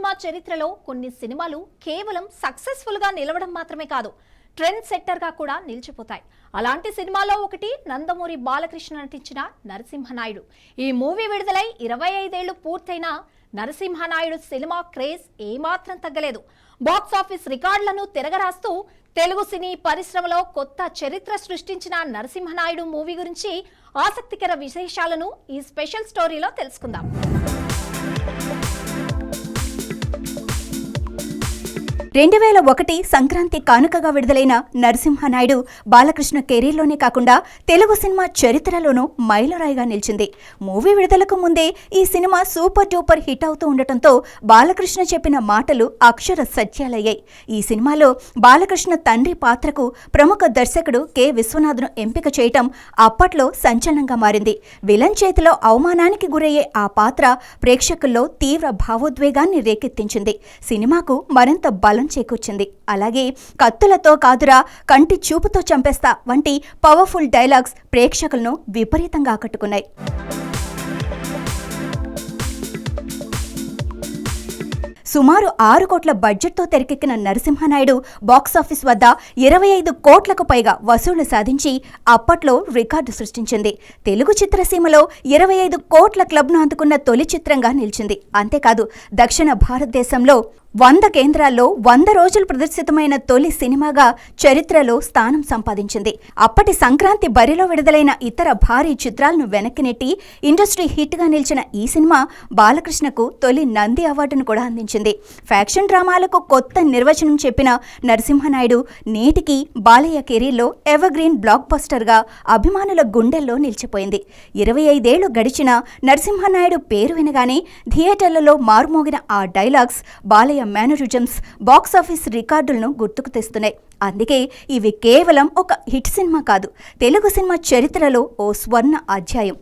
Cinema చరిత్రలో కొన్ని సినిమాలు కేవలం సక్సెస్ఫుల్ గా నిలవడం మాత్రమే కాదు, ట్రెండ్ సెట్టర్ గా కూడా నిలిచిపోతాయి. అలాంటి సినిమాలో ఒకటి నందమూరి బాలకృష్ణ నటించిన నరసింహనాయుడు. ఈ మూవీ విడుదలై 25 ఏళ్లు పూర్తయిన నరసింహనాయుడు సినిమా క్రేజ్ ఏమాత్రం తగ్గలేదు. బాక్స్ ఆఫీస్ రికార్డులను తిరగరాస్తూ తెలుగు సినీ పరిశ్రమలో కొత్త చరిత్ర సృష్టించిన నరసింహనాయుడు మూవీ గురించి ఆసక్తికర విశేషాలను ఈ స్పెషల్ స్టోరీలో తెలుసుకుందాం. 2001 సంక్రాంతి కానుకగా విడుదలైన నరసింహనాయుడు బాలకృష్ణ కెరీర్లోనే కాకుండా తెలుగు సినిమా చరిత్రలోనూ మైలురాయిగా నిలిచింది. మూవీ విడుదలకు ముందే ఈ సినిమా సూపర్ డూపర్ హిట్ అవుతూ ఉండటంతో బాలకృష్ణ చెప్పిన మాటలు అక్షర సత్యాలయ్యాయి. ఈ సినిమాలో బాలకృష్ణ తండ్రి పాత్రకు ప్రముఖ దర్శకుడు కె విశ్వనాథ్ను ఎంపిక చేయటం అప్పట్లో సంచలనంగా మారింది. విలన్ చేతిలో అవమానానికి గురయ్యే ఆ పాత్ర ప్రేక్షకుల్లో తీవ్ర భావోద్వేగాన్ని రేకెత్తించింది. సినిమాకు మరింత బలం చేకూర్చింది. అలాగే కత్తులతో కాదురా, కంటి చూపుతో చంపేస్తా వంటి పవర్ఫుల్ డైలాగ్స్ ప్రేక్షకులను విపరీతంగా ఆకట్టుకున్నాయి. సుమారు 6 కోట్ల బడ్జెట్తో తెరకెక్కిన నరసింహనాయుడు బాక్సాఫీస్ వద్ద 25 కోట్లకు పైగా వసూళ్లు సాధించి అప్పట్లో రికార్డు సృష్టించింది. తెలుగు చిత్రసీమలో 25 కోట్ల క్లబ్ను అందుకున్న తొలి చిత్రంగా నిలిచింది. అంతేకాదు దక్షిణ భారతదేశంలో 100 కేంద్రాల్లో 100 రోజులు ప్రదర్శితమైన తొలి సినిమాగా చరిత్రలో స్థానం సంపాదించింది. అప్పటి సంక్రాంతి బరిలో విడుదలైన ఇతర భారీ చిత్రాలను వెనక్కి నెట్టి ఇండస్ట్రీ హిట్గా నిలిచిన ఈ సినిమా బాలకృష్ణకు తొలి నంది అవార్డును కూడా అందించింది. ఫ్యాక్షన్ డ్రామాలకు కొత్త నిర్వచనం చెప్పిన నరసింహనాయుడు నేటికి బాలయ్య కెరీర్లో ఎవర్ గ్రీన్ బ్లాక్ బస్టర్గా అభిమానుల గుండెల్లో నిలిచిపోయింది. 25 ఏళ్లు గడిచిన నరసింహనాయుడు పేరు వినగానే థియేటర్లలో మారుమోగిన ఆ డైలాగ్స్, బాలయ్య మేనరిజమ్స్ బాక్సాఫీస్ రికార్డులను గుర్తుకు తెస్తున్నాయి. అందుకే ఇవి కేవలం ఒక హిట్ సినిమా కాదు, తెలుగు సినిమా చరిత్రలో ఓ స్వర్ణ అధ్యాయం.